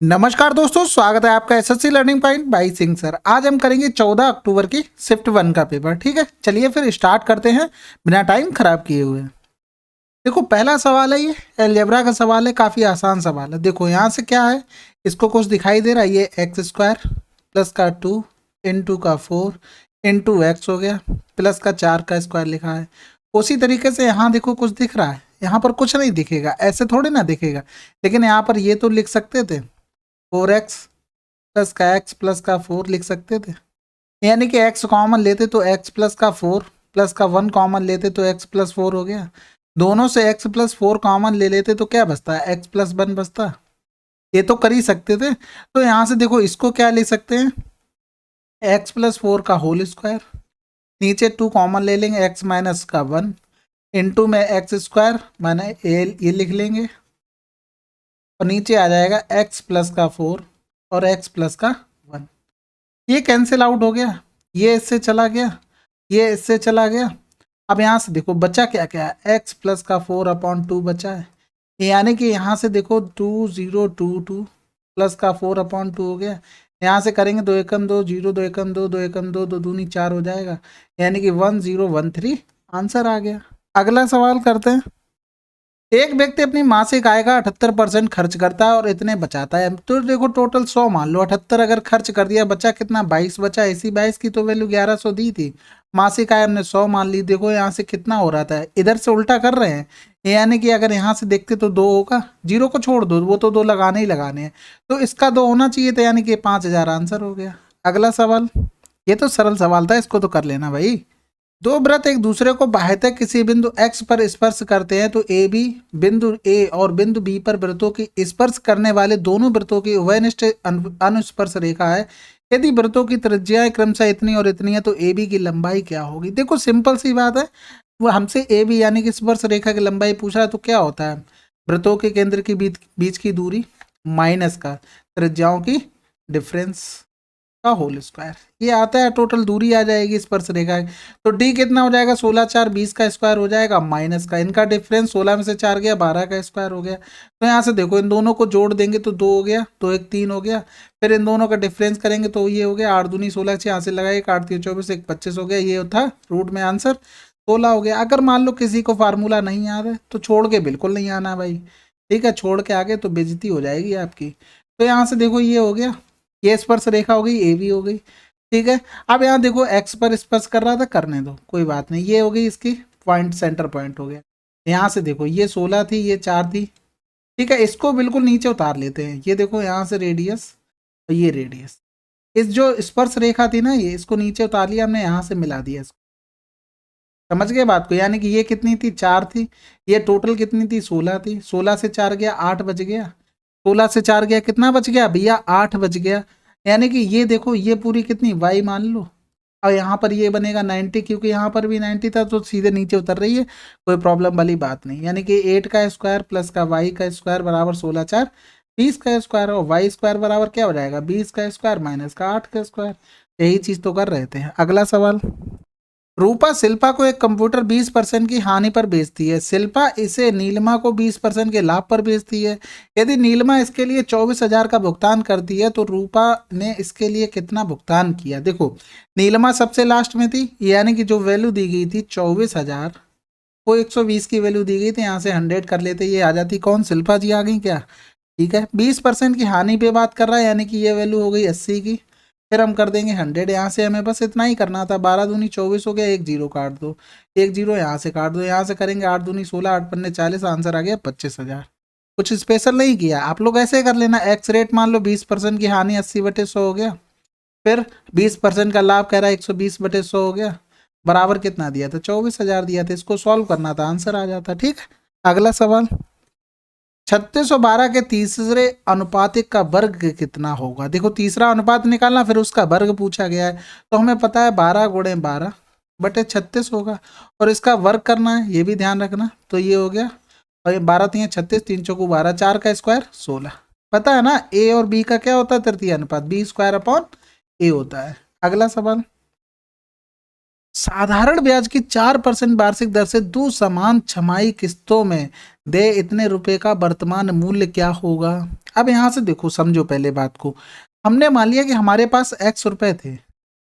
नमस्कार दोस्तों, स्वागत है आपका SSC learning point by Singh sir. आज हम करेंगे 14 अक्टूबर की शिफ्ट 1 का पेपर। ठीक है, चलिए फिर स्टार्ट करते हैं बिना टाइम खराब किए हुए। देखो, पहला सवाल है, ये अलजेब्रा का सवाल है, काफ़ी आसान सवाल है। देखो यहाँ से क्या है, इसको कुछ दिखाई दे रहा है, ये एक्स स्क्वायर प्लस का 2 इंटू का 4 इंटू एक्स हो गया, प्लस का 4 का स्क्वायर लिखा है। उसी तरीके से यहाँ देखो कुछ दिख रहा है, यहाँ पर कुछ नहीं दिखेगा, ऐसे थोड़े ना दिखेगा, लेकिन यहाँ पर ये तो लिख सकते थे 4x प्लस का x प्लस का 4 लिख सकते थे। यानी कि x कॉमन लेते तो x प्लस का 4 प्लस का 1 कॉमन लेते तो x प्लस 4 हो गया। दोनों से x प्लस 4 कॉमन ले लेते तो क्या बचता है, x प्लस 1 बचता। ये तो कर ही सकते थे। तो यहाँ से देखो इसको क्या ले सकते हैं, x प्लस 4 का होल स्क्वायर, नीचे 2 कॉमन ले लेंगे, x माइनस का 1 इंटू में एक्स स्क्वायर माने ये लिख लेंगे, और नीचे आ जाएगा x प्लस का 4 और x प्लस का 1। ये कैंसिल आउट हो गया, ये इससे चला गया, ये इससे चला गया। अब यहाँ से देखो बचा क्या क्या है, x प्लस का 4/2 बचा है। यानी कि यहाँ से देखो 2022 प्लस का 4/2 हो गया। यहाँ से करेंगे 2 एकम 2, 0 2 एकम 2, 2 एकम 2, 2 दूनी 4 हो जाएगा। यानी कि 1013 आंसर आ गया। अगला सवाल करते हैं। एक व्यक्ति अपनी मासिक आय का 78% खर्च करता है और इतने बचाता है। तो देखो टोटल 100 मान लो, 78 अगर खर्च कर दिया, बचा कितना, 22 बचा। इसी 22 की तो वैल्यू 1100 दी थी। मासिक आय हमने 100 मान ली। देखो यहाँ से कितना हो रहा था, इधर से उल्टा कर रहे हैं। यानी कि अगर यहाँ से देखते तो 2 होगा, 0 को छोड़ दो, वो तो 2 लगाने ही लगाने हैं, तो इसका 2 होना चाहिए था। यानी कि 5000 आंसर हो गया। अगला सवाल, ये तो सरल सवाल था, इसको तो कर लेना भाई। दो वृत्त एक दूसरे को बाह्यतः किसी बिंदु x पर स्पर्श करते हैं तो ए बी बिंदु ए और बिंदु बी पर वृत्तों की स्पर्श करने वाले दोनों वृत्तों की उभयनिष्ठ अनुस्पर्श रेखा है। यदि वृत्तों की त्रिज्याएं क्रमशः इतनी और इतनी है तो ए बी की लंबाई क्या होगी। देखो सिंपल सी बात है, वो हमसे ए बी यानी कि स्पर्श रेखा की लंबाई पूछ रहा है, तो क्या होता है, वृत्तों के केंद्र के बीच की दूरी माइनस का त्रिज्याओं की डिफरेंस का होल स्क्वायर। ये आता है, टोटल दूरी आ जाएगी स्पर्श रेखा की। तो डी कितना हो जाएगा, 16 4 20 का स्क्वायर हो जाएगा, माइनस का इनका डिफरेंस 16 में से 4 गया, 12 का स्क्वायर हो गया। तो यहाँ से देखो इन दोनों को जोड़ देंगे तो 2 हो गया, तो 1 3 हो गया। फिर इन दोनों का डिफरेंस करेंगे तो ये हो गया 8 दूनी 16, 6 यहाँ से लगाए, 8 3 24, 1 25 हो गया। ये था रूट में आंसर 16 हो गया। अगर मान लो किसी को फार्मूला नहीं याद है तो छोड़ के बिल्कुल नहीं आना भाई, ठीक है, छोड़ के आगे तो बेइज्जती हो जाएगी आपकी। तो यहाँ से देखो ये हो गया, ये स्पर्श रेखा हो गई, ए बी हो गई, ठीक है। अब यहाँ देखो एक्स पर स्पर्श कर रहा था, करने दो, कोई बात नहीं। ये हो गई इसकी पॉइंट, सेंटर पॉइंट हो गया। यहाँ से देखो ये 16 थी, ये 4 थी, ठीक है। इसको बिल्कुल नीचे उतार लेते हैं। ये देखो यहाँ से रेडियस और ये रेडियस, इस जो स्पर्श रेखा थी ना, ये इसको नीचे उतार लिया हमने, यहाँ से मिला दिया इसको। समझ गए बात को, यानी कि ये कितनी थी, 4 थी, ये टोटल कितनी थी, 16 थी। 16 से 4 गया 8 बच गया, 16 से 4 गया कितना बच गया भैया, 8 बच गया। यानी कि ये देखो ये पूरी कितनी y मान लो, और यहाँ पर ये बनेगा 90, क्योंकि यहाँ पर भी 90 था तो सीधे नीचे उतर रही है, कोई प्रॉब्लम वाली बात नहीं। यानी कि 8 का स्क्वायर प्लस का y का स्क्वायर बराबर 16 4 20 का स्क्वायर, और y स्क्वायर बराबर क्या हो जाएगा, 20 का स्क्वायर माइनस का 8 का स्क्वायर। यही चीज़ तो कर रहे थे। अगला सवाल, रूपा शिल्पा को एक कंप्यूटर 20% की हानि पर बेचती है। शिल्पा इसे नीलिमा को 20% के लाभ पर बेचती है। यदि नीलिमा इसके लिए 24,000 का भुगतान करती है तो रूपा ने इसके लिए कितना भुगतान किया। देखो नीलिमा सबसे लास्ट में थी, यानी कि जो वैल्यू दी गई थी 24,000 को 120 की वैल्यू दी गई थी, यहाँ से 100 कर लेते, ये आ जाती कौन, शिल्पा जी आ गई क्या, ठीक है। 20% की हानि पे बात कर रहा है, यानी कि ये वैल्यू हो गई 80 की। फिर हम कर देंगे 100, यहाँ से हमें बस इतना ही करना था, 12 दूनी 24 हो गया, 1 0 काट दो, 1 0 यहाँ से काट दो, यहाँ से करेंगे 8 दूनी 16, 8 पन्ने 40, आंसर आ गया 25,000। कुछ स्पेशल नहीं किया, आप लोग ऐसे कर लेना। एक्स रेट मान लो 20% की हानि 80/100 हो गया, फिर 20% का लाभ कह रहा है 120/100 हो गया, बराबर कितना दिया था, 24,000 दिया था। इसको सॉल्व करना था, आंसर आ जाता, ठीक है। अगला सवाल, 3612 के तीसरे अनुपातिक का वर्ग कितना होगा। देखो तीसरा अनुपात निकालना, फिर उसका वर्ग पूछा गया है, तो हमें पता है 12 गुणे 12/36 होगा, और इसका वर्ग करना है, ये भी ध्यान रखना। तो ये हो गया, और ये 12 3 36, 3 चौको 12, 4 का स्क्वायर 16। पता है ना ए और बी का क्या होता है, तृतीय अनुपात, बी स्क्वायर अपॉन ए होता है। अगला सवाल, साधारण ब्याज की 4% वार्षिक दर से दो समान छमाही किस्तों में दे इतने रुपए का वर्तमान मूल्य क्या होगा। अब यहां से देखो, समझो पहले बात को। हमने मान लिया कि हमारे पास x रुपए थे,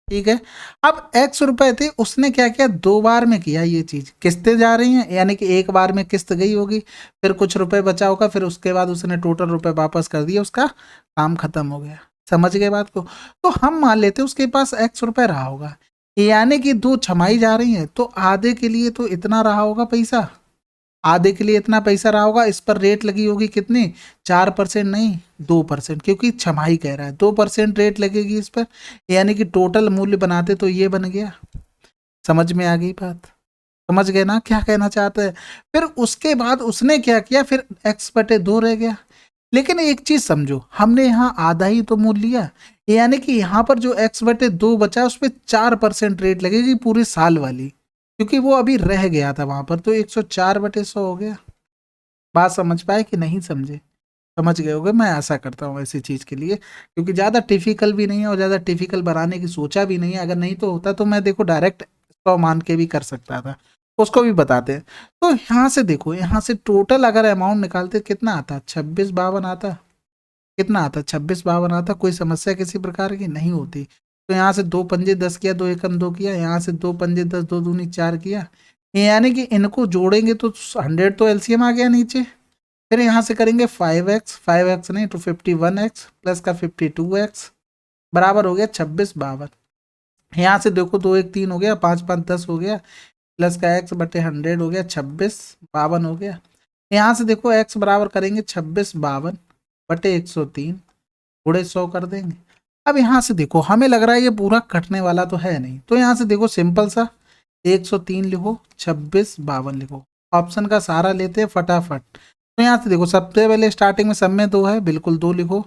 ठीक है। अब x रुपए थे, उसने क्या किया, 2 बार में किया ये चीज, किस्तें जा रही हैं, यानी कि एक बार में किस्त गई होगी, फिर कुछ रुपए बचा होगा, फिर उसके बाद उसने टोटल रुपए वापस कर दिए, उसका काम खत्म हो गया। समझ गए बात को। तो हम मान लेते उसके पास x रुपए रहा होगा, यानी कि दो छमाई जा रही है, तो आधे के लिए तो इतना रहा होगा पैसा, आधे के लिए इतना पैसा रहा होगा। इस पर रेट लगी होगी कितनी, 4% नहीं 2%, क्योंकि छमाही कह रहा है, 2% रेट लगेगी इस पर, यानी कि टोटल मूल्य बनाते तो ये बन गया। समझ में आ गई बात, समझ गए ना क्या कहना चाहते हैं। फिर उसके बाद उसने क्या किया, फिर x/2 रह गया। लेकिन एक चीज समझो, हमने यहाँ आधा ही तो मूल्य लिया, यानी कि यहाँ पर जो x/2 बचा उस पर 4% रेट लगेगी पूरे साल वाली, क्योंकि वो अभी रह गया था वहां पर, तो 104/100 हो गया। बात समझ पाए कि नहीं समझे, समझ गए होगे, मैं आशा करता हूँ ऐसी चीज के लिए, क्योंकि ज्यादा टिफिकल भी नहीं है और ज्यादा टिफिकल बनाने की सोचा भी नहीं है। अगर नहीं तो होता तो मैं देखो डायरेक्ट 100 मान के भी कर सकता था, उसको भी बताते हैं। तो यहाँ से देखो, यहाँ से टोटल अगर अमाउंट निकालते कितना आता, 2652 आता, कितना आता, 2652 आता। कोई समस्या किसी प्रकार की नहीं होती। तो यहाँ से 2 पंजे 10 किया, 2 एकम 2 किया, यहाँ से 2 पंजे 10, 2 दूनी 4 किया, यानी कि इनको जोड़ेंगे तो 100 तो एलसीएम आ गया नीचे। फिर यहाँ से करेंगे 5x नहीं तो 51x प्लस का 52x बराबर हो गया 2652। यहाँ से देखो 2 1 3 हो गया, 5 5 10 हो गया, प्लस का x/100 हो गया, 2652 हो गया। यहाँ से देखो x बराबर करेंगे 2652/103 गुणे 100 कर देंगे। अब यहाँ से देखो, हमें लग रहा है ये पूरा कटने वाला तो है नहीं, तो यहाँ से देखो सिंपल सा 103 लिखो, 2652 लिखो, ऑप्शन का सहारा लेते हैं फटाफट। तो यहाँ से देखो, सबसे पहले स्टार्टिंग में सब में 2 है, बिल्कुल 2 लिखो,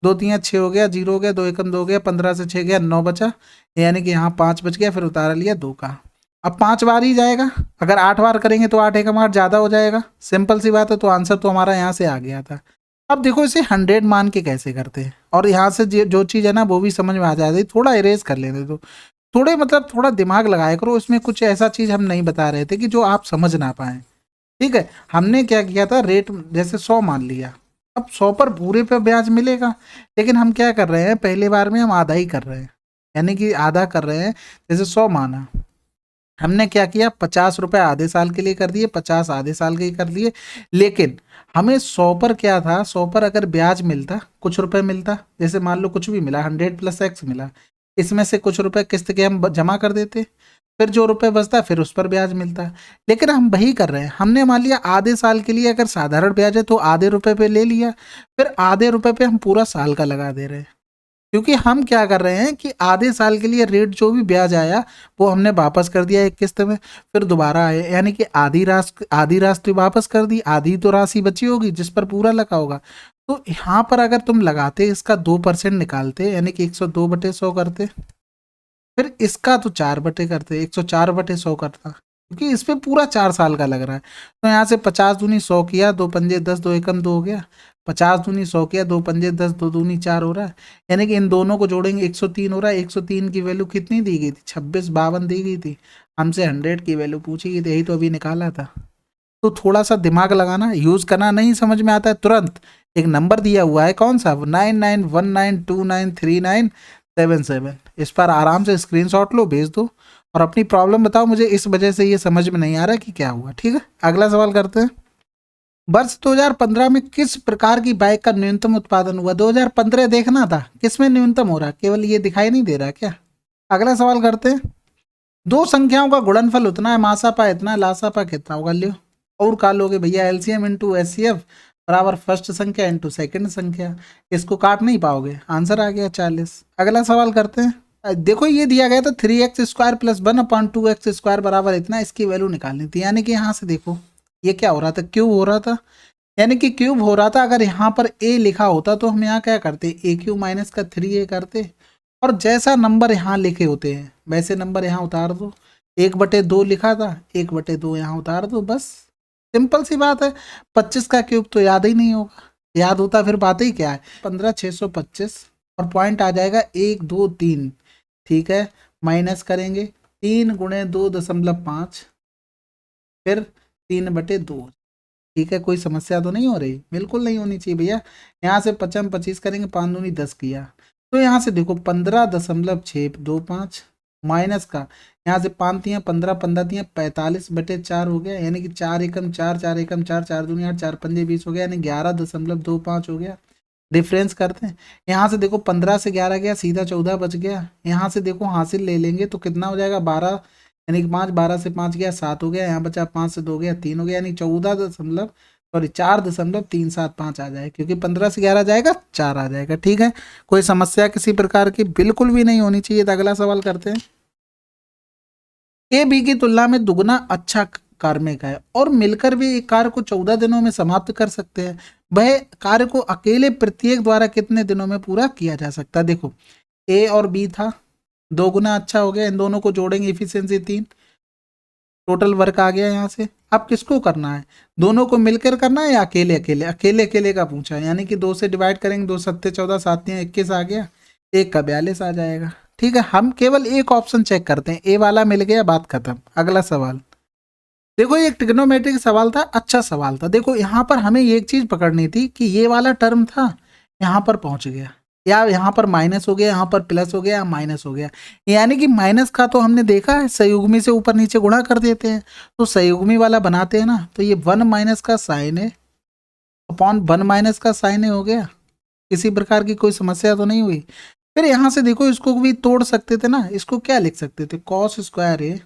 2 3 6 हो गया, 0 हो गया, 2 एकम 2 हो गया, 15 से 6 गया, 9 बचा, यानी कि यहाँ 5 बच गया, फिर उतारा लिया 2 का। अब 5 बार ही जाएगा, अगर 8 बार करेंगे तो 8 एकम 8 ज़्यादा हो जाएगा, सिंपल सी बात है। तो आंसर तो हमारा यहाँ से आ गया था। अब देखो इसे 100 मान के कैसे करते हैं, और यहाँ से जो चीज़ है ना वो भी समझ में आ जाती है। थोड़ा इरेज कर लेने दो, थोड़े मतलब थोड़ा दिमाग लगाया करो, इसमें कुछ ऐसा चीज़ हम नहीं बता रहे थे कि जो आप समझ ना पाए, ठीक है। हमने क्या किया था, रेट जैसे 100 मान लिया, अब 100 पर पूरे पे ब्याज मिलेगा, लेकिन हम क्या कर रहे हैं, पहले बार में हम आधा ही कर रहे हैं, यानी कि आधा कर रहे हैं। जैसे 100 माना, हमने क्या किया, 50 रुपए आधे साल के लिए कर दिए, 50 आधे साल के लिए कर दिए। लेकिन हमें 100 पर क्या था, 100 पर अगर ब्याज मिलता, कुछ रुपए मिलता, जैसे मान लो कुछ भी मिला, 100 + x मिला, इसमें से कुछ रुपए किस्त के हम जमा कर देते, फिर जो रुपए बचता फिर उस पर ब्याज मिलता। लेकिन हम वही कर रहे हैं, हमने मान लिया आधे साल के लिए अगर साधारण ब्याज है तो आधे रुपए पे ले लिया, फिर आधे रुपए पे हम पूरा साल का लगा दे रहे हैं, क्योंकि हम क्या कर रहे हैं कि आधे साल के लिए रेट जो भी ब्याज आया वो हमने वापस कर दिया एक किस्त में, फिर दोबारा आए, यानी कि आधी राशि वापस कर दी, आधी तो राशि बची होगी जिस पर पूरा लगा होगा। तो यहाँ पर अगर तुम लगाते इसका 2% निकालते, यानी कि 102/100 करते, फिर इसका तो 4 करते, 104/100 करता, क्योंकि इस पे पूरा 4 साल का लग रहा है। तो यहाँ से 50 दूनी 100 किया, 2 पंजे 10, 2 एकम 2 हो गया, 50 दूनी 100 किया, 2 पंजे 10, 2 दूनी 4 हो रहा है, यानी कि इन दोनों को जोड़ेंगे 103 हो रहा है। 103 की वैल्यू कितनी दी गई थी, 2652 दी गई थी। हमसे 100 की वैल्यू पूछी गई थी, यही तो अभी निकाला था। तो थोड़ा सा दिमाग लगाना, यूज करना, नहीं समझ में आता है तुरंत एक नंबर दिया हुआ है, कौन सा, 9919293977, इस पर आराम से स्क्रीनशॉट लो, भेज दो और अपनी प्रॉब्लम बताओ मुझे, इस वजह से ये समझ में नहीं आ रहा कि क्या हुआ। ठीक है, अगला सवाल करते हैं। वर्ष 2015 में किस प्रकार की बाइक का न्यूनतम उत्पादन हुआ। 2015 देखना था, किसमें न्यूनतम हो रहा, केवल ये दिखाई नहीं दे रहा क्या। अगला सवाल करते हैं। दो संख्याओं का गुणनफल उतना है, मासापा इतना है, लासापा कितना होगा, लियो। और का लोगे भैया, एलसीएम इंटू एचसीएफ बराबर फर्स्ट संख्या इंटू सेकंड संख्या, इसको काट नहीं पाओगे, आंसर आ गया 40। अगला सवाल करते हैं। देखो ये दिया गया था 3x² + 1/2x² बराबर इतना, इसकी वैल्यू निकालनी थी, यानी कि यहाँ से देखो ये क्या हो रहा था, क्यूब हो रहा था, यानी कि क्यूब हो रहा था। अगर यहाँ पर a लिखा होता तो हम यहाँ क्या करते, a³ - का 3a करते, और जैसा नंबर यहाँ लिखे होते हैं वैसे नंबर यहाँ उतार दो। 1/2 लिखा था, 1/2 यहाँ उतार दो, बस सिंपल सी बात है। 25 का क्यूब तो याद ही नहीं होगा, याद होता फिर बात ही क्या है। 15 625 और पॉइंट आ जाएगा 1 2 3, ठीक है, माइनस करेंगे 3 × 2.5 फिर 3/2। ठीक है, कोई समस्या तो नहीं हो रही? बिल्कुल नहीं होनी चाहिए भैया। यहाँ से 55 करेंगे, 5 दूनी 10 किया, तो यहाँ से देखो 15.625 माइनस का, यहाँ से 5 × 3 = 15, 15 × 3 = 45/4 हो गया, यानी कि 4 एकम 4, 4 एकम 4, 4 दूनी 8, 4 पंजे 20 हो गया, यानी 11.25 हो गया। डिफरेंस करते हैं, यहाँ से देखो 15 से 11 गया, सीधा 14 बच गया। यहाँ से देखो हासिल ले लेंगे तो कितना हो जाएगा, 12, यानी कि 5, 12 से 5 गया 7 हो गया, यहाँ बचा 5 से 2 गया 3 हो गया, यानी 4.375 आ जाए, क्योंकि 15 से 11 जाएगा 4 आ जाएगा। ठीक है, कोई समस्या किसी प्रकार की बिल्कुल भी नहीं होनी चाहिए। तो अगला सवाल करते हैं। ए बी की तुलना में दुगना अच्छा कार्मिक है और मिलकर भी एक कार्य को 14 दिनों में समाप्त कर सकते हैं। वह कार्य को अकेले प्रत्येक द्वारा कितने दिनों में पूरा किया जा सकता है? देखो ए और बी था, 2 गुना अच्छा हो गया, इन दोनों को जोड़ेंगे इफिशियंसी 3, टोटल वर्क आ गया यहाँ से। अब किसको करना है, दोनों को मिलकर करना है या अकेले अकेले? अकेले अकेले का पूछा है, यानी कि 2 से डिवाइड करेंगे, 2 सत्ते 14, 7 21 आ गया, 1 का 42 आ जाएगा। ठीक है, हम केवल एक ऑप्शन चेक करते हैं, ए वाला मिल गया, बात खत्म। अगला सवाल देखो, ये एक ट्रिग्नोमेट्रिक सवाल था, अच्छा सवाल था। देखो यहाँ पर हमें एक चीज पकड़नी थी कि ये वाला टर्म था, यहाँ पर पहुंच गया, या यहाँ पर माइनस हो गया, यहाँ पर प्लस हो गया, या माइनस हो गया, यानी कि माइनस का तो हमने देखा है संयुग्मी से ऊपर नीचे गुणा कर देते हैं, तो संयुग्मी वाला बनाते हैं ना, तो ये 1 माइनस का साइन है अपॉन 1 माइनस का साइन है हो गया। किसी प्रकार की कोई समस्या तो नहीं हुई? फिर यहाँ से देखो, इसको भी तोड़ सकते थे ना, इसको क्या लिख सकते थे, कॉस स्क्वायर ए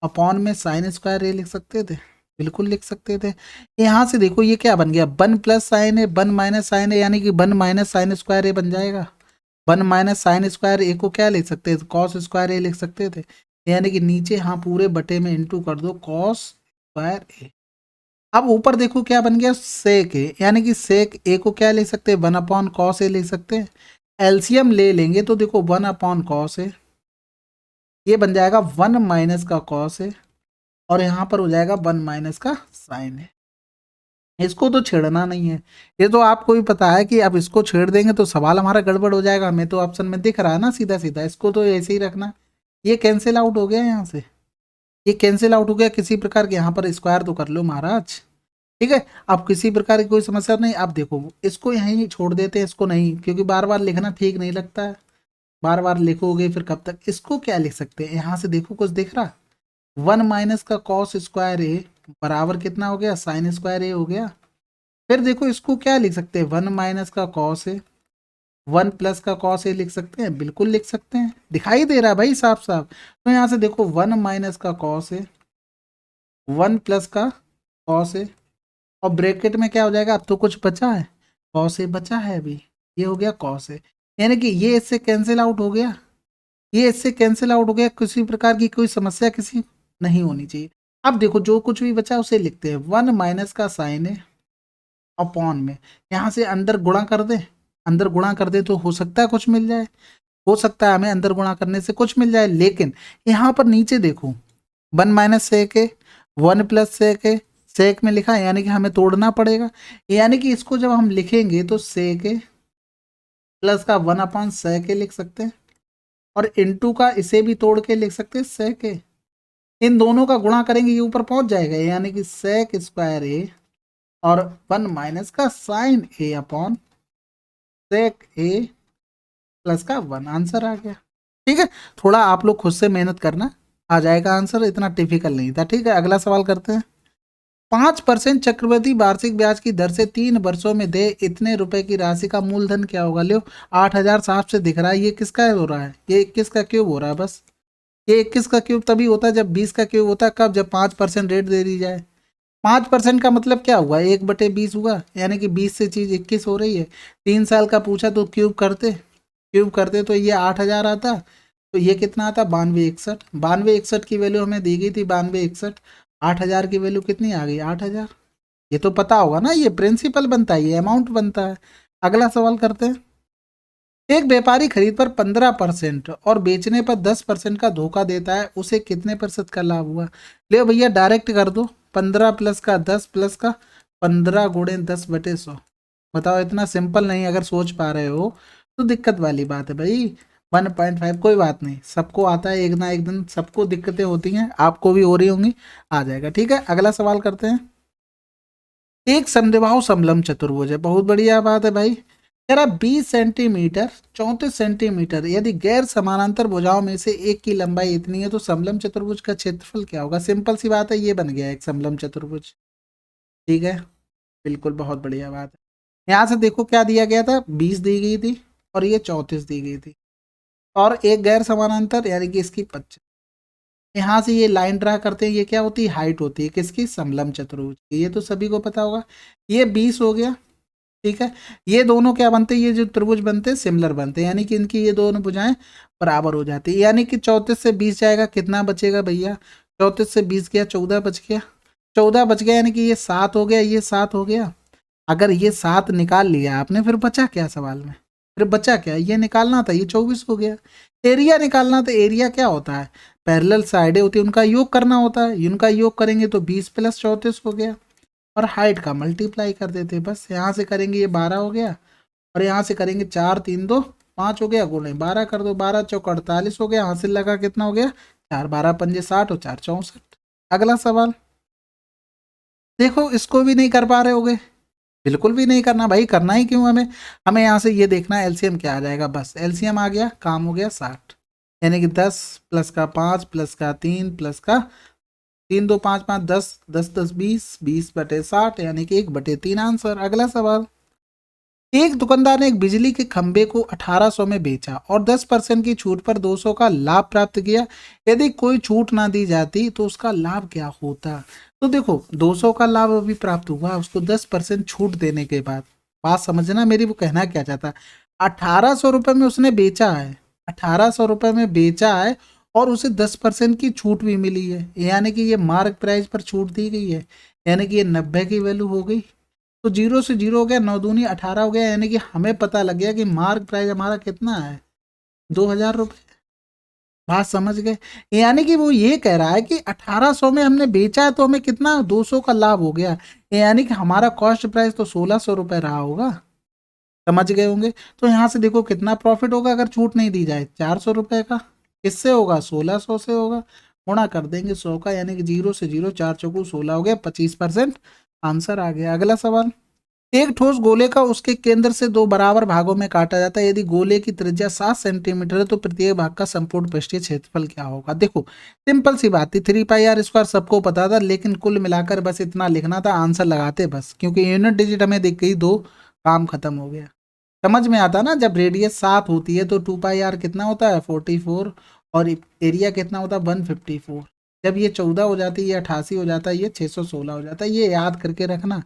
अपॉन में साइन स्क्वायर ए लिख सकते थे, बिल्कुल लिख सकते थे। यहाँ से देखो ये क्या बन गया, 1 प्लस साइन ए 1 माइनस साइन ए, यानी कि 1 माइनस साइन स्क्वायर ए बन जाएगा। 1 माइनस साइन स्क्वायर ए को क्या लिख सकते थे, कॉस स्क्वायर ए लिख सकते थे, यानी कि नीचे हाँ पूरे बटे में इंटू कर दो कॉस स्क्वायर ए। अब ऊपर देखो क्या बन गया, सेक ए, यानी कि सेक ए को क्या लिख सकते हैं, 1 अपॉन कॉस ए लिख सकते हैं। एलसीएम ले लेंगे तो देखो 1 अपॉन कॉस ए, ये बन जाएगा 1 माइनस का कॉस है, और यहाँ पर हो जाएगा 1 माइनस का साइन है। इसको तो छेड़ना नहीं है, ये तो आपको भी पता है कि अब इसको छेड़ देंगे तो सवाल हमारा गड़बड़ हो जाएगा। हमें तो ऑप्शन में दिख रहा है ना सीधा सीधा, इसको तो ऐसे ही रखना। ये कैंसिल आउट हो गया यहाँ से, ये कैंसिल आउट हो गया, किसी प्रकार के यहाँ पर स्क्वायर तो कर लो महाराज। ठीक है, अब किसी प्रकार की कोई समस्या नहीं। अब देखो इसको यहीं छोड़ देते हैं, इसको नहीं, क्योंकि बार बार लिखना ठीक नहीं लगता है, बार बार लिखोगे फिर कब तक। इसको क्या लिख सकते हैं, यहाँ से देखो कुछ दिख रहा, 1 माइनस का कॉस स्क्वायर ए बराबर कितना हो गया, साइन स्क्वायर ए हो गया। फिर देखो इसको क्या लिख सकते हैं, 1 माइनस का कॉस ए, 1 प्लस का कॉस ए लिख सकते हैं, बिल्कुल लिख सकते हैं, दिखाई दे रहा है भाई साफ साफ। तो यहाँ से देखो 1 माइनस का कॉस ए, 1 प्लस का कॉस ए, और ब्रैकेट में क्या हो जाएगा, अब तो कुछ बचा है, कॉस ए बचा है अभी, ये हो गया कॉस ए, यानी कि ये इससे कैंसिल आउट हो गया, ये इससे कैंसिल आउट हो गया। किसी प्रकार की कोई समस्या किसी नहीं होनी चाहिए। अब देखो जो कुछ भी बचा उसे लिखते हैं, 1 माइनस का साइन है अपॉन में, यहाँ से अंदर गुणा कर दे, अंदर गुणा कर दे तो हो सकता है कुछ मिल जाए, हो सकता है हमें अंदर गुणा करने से कुछ मिल जाए। लेकिन यहाँ पर नीचे देखो 1 माइनस सेक है, 1 प्लस सेक है, सेक में लिखा है, यानी कि हमें तोड़ना पड़ेगा, यानी कि इसको जब हम लिखेंगे तो सेक है प्लस का 1 अपॉन सेक है लिख सकते हैं, और इनटू का इसे भी तोड़ के लिख सकते हैं सेक ए। इन दोनों का गुणा करेंगे ये ऊपर पहुंच जाएगा, यानी कि सेक स्क्वायर ए और 1 माइनस का साइन ए अपॉन सेक ए प्लस का 1, आंसर आ गया। ठीक है, थोड़ा आप लोग खुद से मेहनत करना, आ जाएगा आंसर, इतना टिपिकल नहीं था। ठीक है, अगला सवाल करते हैं। 5% चक्रवृद्धि वार्षिक ब्याज की दर से 3 वर्षों में दे इतने रुपए की राशि का मूलधन क्या होगा? लो 8000 साफ से दिख रहा है, ये किसका हो रहा है, ये 21 का क्यूब हो रहा है बस। ये 21 का क्यूब तभी होता है जब 20 का क्यूब होता है, कब, जब 5% रेट दे दी जाए। 5% का मतलब क्या हुआ, 1/20 हुआ, यानी कि 20 से चीज 21 हो रही है। 3 साल का पूछा तो क्यूब करते, क्यूब करते तो ये 8000 आता, तो ये कितना आता, 9261। 9261 की वैल्यू हमें दी गई थी 9261, 8000 की वैल्यू कितनी आ गई, 8000। ये तो पता होगा ना, ये प्रिंसिपल बनता है, ये अमाउंट बनता है। अगला सवाल करते हैं। एक व्यापारी खरीद पर 15% और बेचने पर 10% का धोखा देता है, उसे कितने प्रतिशत का लाभ हुआ? ले भैया डायरेक्ट कर दो, 15 प्लस का 10 प्लस का 15 गुणे 10/100। बताओ, इतना सिंपल नहीं, अगर सोच पा रहे हो तो दिक्कत वाली बात है भाई। 1.5 कोई बात नहीं, सबको आता है एक ना एक दिन, सबको दिक्कतें होती हैं, आपको भी हो रही होंगी, आ जाएगा। ठीक है, अगला सवाल करते हैं। एक समद्विबाहु समलंब चतुर्भुज है, बहुत बढ़िया बात है भाई। कह रहा 20 सेंटीमीटर 34 सेंटीमीटर यदि गैर समानांतर भुजाओं में से एक की लंबाई इतनी है तो समलंब चतुर्भुज का क्षेत्रफल क्या होगा। सिंपल सी बात है, ये बन गया एक समलंब चतुर्भुज। ठीक है, बिल्कुल बहुत बढ़िया बात है। यहाँ से देखो क्या दिया गया था, 20 दी गई थी और ये 34 दी गई थी, और एक गैर समानांतर यानी कि इसकी 25। यहाँ से ये लाइन ड्रा करते हैं, ये क्या होती है, हाइट होती है किसकी, समलंब चतुर्भुज की, ये तो सभी को पता होगा। ये 20 हो गया। ठीक है, ये दोनों क्या बनते हैं, ये जो त्रिभुज बनते हैं सिमिलर बनते हैं, यानी कि इनकी ये दोनों भुजाएं बराबर हो जाती है। यानी कि 34 से 20 जाएगा, कितना बचेगा भैया, 34 से 20 गया 14 बच गया, 14 बच गया, यानी कि ये 7 हो गया, ये 7 हो गया। अगर ये 7 निकाल लिया आपने, फिर बचा क्या सवाल में, फिर बचा क्या, ये निकालना था, ये 24 हो गया। एरिया निकालना था, एरिया क्या होता है, पैरेलल साइडें होती है उनका योग करना होता है, इनका योग करेंगे तो 20 + 34 हो गया, और हाइट का मल्टीप्लाई कर देते, बस यहाँ से करेंगे ये 12 हो गया, और यहाँ से करेंगे 4 3 2 5 हो गया, गुणे 12 कर दो, 12 चौक 48 हो गया, हासिल लगा कितना हो गया, 4 12 पंजे 60 और 4 64। अगला सवाल देखो, इसको भी नहीं कर पा रहे होगे, बिल्कुल भी नहीं करना भाई, करना ही क्यों हमें, हमें यहाँ से ये देखना है एलसीएम क्या आ जाएगा, बस एलसीएम आ गया, काम हो गया 60, यानी कि 10 + का 5 + का 3 + का 3 2 5 5 10 10 10 20 20/60 यानी कि 1/3 आंसर। अगला सवाल, एक दुकानदार ने एक बिजली के खंभे को 1800 में बेचा और 10% की छूट पर 200 का लाभ प्राप्त किया। यदि कोई छूट ना दी जाती तो उसका लाभ क्या होता। तो देखो 200 का लाभ अभी प्राप्त हुआ उसको 10% छूट देने के बाद। बात समझना मेरी, वो कहना क्या चाहता है, 1800 रुपये में उसने बेचा है, 1800 रुपये में बेचा है और उसे 10% की छूट भी मिली है, यानी कि ये मार्क प्राइस पर छूट दी गई है, यानी कि ये 90 की वैल्यू हो गई। तो 0 से 0 हो गया, 9 दूनी 18 हो गया, यानी कि हमें पता लग गया कि मार्क प्राइस हमारा कितना है, 2000 रुपये। बात समझ गए, यानी कि वो ये कह रहा है कि 1800 में हमने बेचा है तो हमें कितना 200 का लाभ हो गया, यानी कि हमारा कॉस्ट प्राइस तो 1600 रुपये रहा होगा। समझ गए होंगे। तो यहाँ से देखो कितना प्रॉफिट होगा अगर छूट नहीं दी जाए, 400 रुपये का। किससे होगा, 1600 से होगा, गुणा कर देंगे 100 का, यानी कि 0 से 0 4 चौकू 16 हो गया, 25% आंसर आ गया। अगला सवाल, एक ठोस गोले का उसके केंद्र से दो बराबर भागों में काटा जाता है। यदि गोले की त्रिज्या 7 सेंटीमीटर है तो प्रत्येक भाग का संपूर्ण पृष्ठीय क्षेत्रफल क्या होगा। देखो सिंपल सी बात थी, 3πr² सबको पता था, लेकिन कुल मिलाकर बस इतना लिखना था, आंसर लगाते बस, क्योंकि यूनिट डिजिट हमें दिख गई 2, काम खत्म हो गया। समझ में आता ना, जब रेडियस 7 होती है तो 2πr कितना होता है 44, और एरिया कितना होता है 154। जब ये 14 हो जाती है, ये 88 हो जाता है, ये 616 हो जाता है, ये याद करके रखना।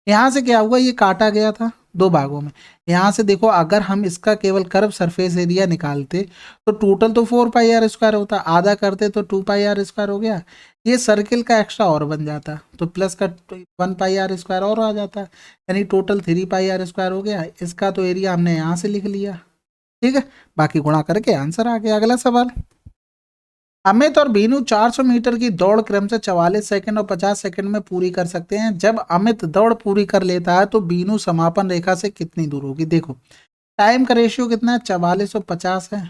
यहाँ से क्या हुआ, ये काटा गया था 2 भागों में। यहाँ से देखो अगर हम इसका केवल कर्व सरफेस एरिया निकालते तो टोटल तो 4πr² होता, आधा करते तो 2πr² हो गया, ये सर्किल का एक्स्ट्रा और बन जाता तो प्लस का 1πr² और आ जाता, यानी टोटल 3πr² हो गया। इसका तो एरिया हमने यहाँ से लिख लिया, ठीक है, बाकी गुणा करके आंसर आ गया। अगला सवाल, अमित और बीनू 400 मीटर की दौड़ क्रम से 44 सेकंड और 50 सेकंड में पूरी कर सकते हैं। जब अमित दौड़ पूरी कर लेता है तो बीनू समापन रेखा से कितनी दूर होगी। देखो टाइम का रेशियो कितना है, 44 और 50 है,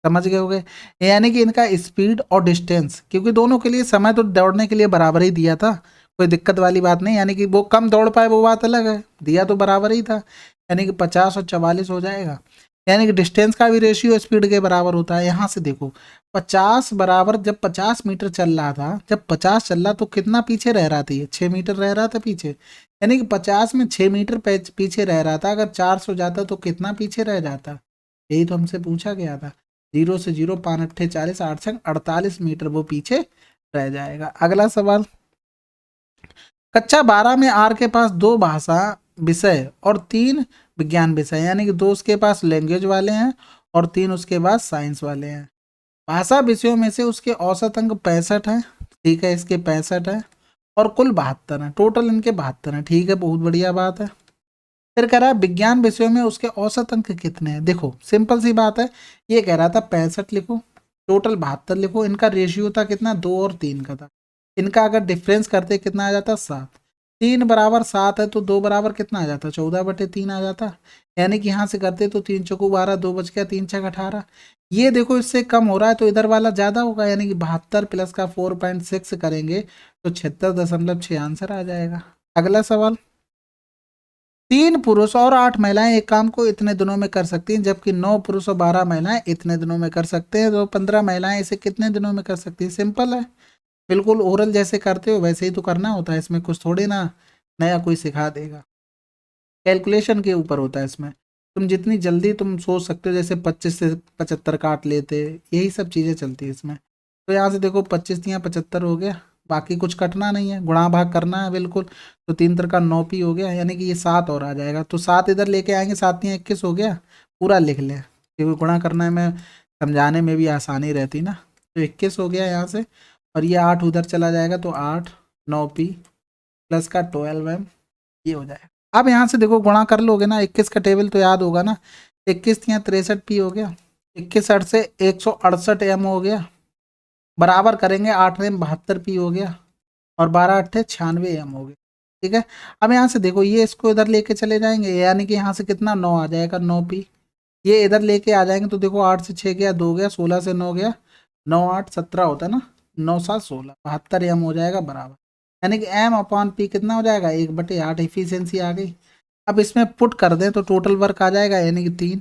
समझ गए होगे, यानी कि इनका स्पीड और डिस्टेंस, क्योंकि दोनों के लिए समय तो दौड़ने के लिए बराबर ही दिया था, कोई दिक्कत वाली बात नहीं, यानी कि वो कम दौड़ पाए वो बात अलग है, दिया तो बराबर ही था, यानी कि 50 और 44 हो जाएगा, यानी कि डिस्टेंस का भी रेशियो स्पीड के बराबर होता है। यहाँ से देखो 50 बराबर, जब 50 मीटर चल रहा था, जब 50 चल रहा तो कितना पीछे रह रहा था, ये 6 मीटर रह रहा था पीछे, यानी कि 50 में 6 मीटर पीछे रह रहा था, अगर 400 जाता तो कितना पीछे रह जाता, यही तो हमसे पूछा गया था। 0 से 0 5 8 40 8 48 मीटर वो पीछे रह जाएगा। अगला सवाल, कक्षा 12 में आर के पास 2 भाषा विषय और 3 विज्ञान विषय, यानी कि 2 उसके पास लैंग्वेज वाले हैं और 3 उसके पास साइंस वाले हैं। भाषा विषयों में से उसके औसत अंक 65 है, ठीक है, इसके 65 है, और कुल 72 है, टोटल इनके 72 है, ठीक है, बहुत बढ़िया बात है। फिर कह रहा है विज्ञान विषयों में उसके औसत अंक कितने हैं। देखो सिंपल सी बात है, ये कह रहा था 65 लिखो, टोटल 72 लिखो, इनका रेशियो था कितना 2 और 3 का था, इनका अगर डिफरेंस करते कितना आ जाता 7, 3 बराबर 7 है तो 2 बराबर कितना आ जाता, 14/3 आ जाता। यानी कि यहाँ से करते तो 3 चौको 12, 2 बच गया, 3 छक 18। ये देखो इससे कम हो रहा है तो इधर वाला ज्यादा होगा, यानी कि 72 प्लस का 4.6 करेंगे तो 76.6 आंसर आ जाएगा। अगला सवाल, 3 पुरुष और 8 महिलाएं एक काम को इतने दिनों में कर सकती हैं, जबकि 9 पुरुष और 12 महिलाएं इतने दिनों में कर सकते हैं, तो 15 महिलाएं इसे कितने दिनों में कर सकती हैं। सिंपल है, बिल्कुल ओरल जैसे करते हो वैसे ही तो करना होता है, इसमें कुछ थोड़ी ना नया कोई सिखा देगा। कैलकुलेशन के ऊपर होता है इसमें, तुम जितनी जल्दी तुम सोच सकते हो, जैसे 25 से 75 काट लेते, यही सब चीज़ें चलती है इसमें। तो यहाँ से देखो 25 या 75 हो गया, बाकी कुछ कटना नहीं है, गुणा भाग करना है बिल्कुल। तो 3 तर का 9 पी हो गया, यानी कि ये 7 और आ जाएगा, तो 7 इधर लेके आएंगे, 7 या 21 हो गया, पूरा लिख लें क्योंकि गुणा करना है, मैं समझाने में भी आसानी रहती ना। तो 21 हो गया यहाँ से, और ये 8 उधर चला जाएगा, तो 8 9 पी प्लस का 12 ये हो जाएगा। अब यहाँ से देखो गुणा कर लोगे ना, 21 का टेबल तो याद होगा ना, 21 यहाँ 63 पी हो गया, 21 8 से 168 एम हो गया, बराबर करेंगे 8 में 72 पी हो गया, और 12 8 96 एम हो गया। ठीक है, अब यहाँ से देखो ये इसको इधर लेके चले जाएंगे, यानी कि यहाँ से कितना 9 आ जाएगा, 9 पी। ये इधर लेके आ जाएंगे तो देखो 8 से 6 गया, 2 गया, 16 से 9 गया, 9 8 17 होता है ना, 9 7 16, 72 एम हो जाएगा बराबर। यानी कि एम अपॉन पी कितना हो जाएगा, 1/8 इफिशियंसी आ गई। अब इसमें पुट कर दें तो टोटल वर्क आ जाएगा, यानी कि 3।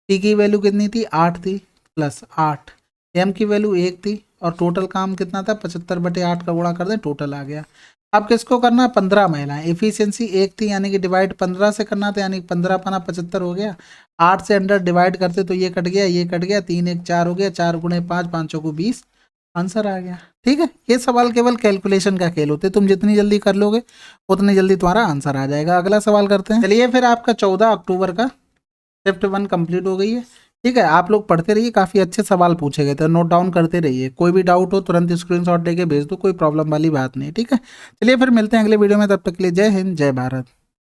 पी की वैल्यू कितनी थी, 8 थी, प्लस 8, एम की वैल्यू 1 थी, और टोटल काम कितना था, 75/8 का गुणा कर दें, टोटल आ गया। अब किसको करना है, 15 महिलाएं, एफिशिएंसी 1 थी, यानी कि डिवाइड 15 से करना था, यानी कि 15 पाना 75 हो गया। 8 से अंडर डिवाइड करते तो ये कट गया, ये कट गया, 3 1 4 हो गया, 4 गुणे 5 5 को 20, आंसर आ गया। ठीक है, ये सवाल केवल कैलकुलेशन का खेल होते, तुम जितनी जल्दी कर लोगे उतनी जल्दी तुम्हारा आंसर आ जाएगा। अगला सवाल करते हैं। चलिए फिर आपका 14 अक्टूबर का शिफ्ट 1 कंप्लीट हो गई है। ठीक है, आप लोग पढ़ते रहिए, काफ़ी अच्छे सवाल पूछे गए थे, नोट डाउन करते रहिए, कोई भी डाउट हो तुरंत स्क्रीनशॉट लेके भेज दो, कोई प्रॉब्लम वाली बात नहीं। ठीक है, चलिए फिर मिलते हैं अगले वीडियो में, तब तक के लिए जय हिंद जय भारत।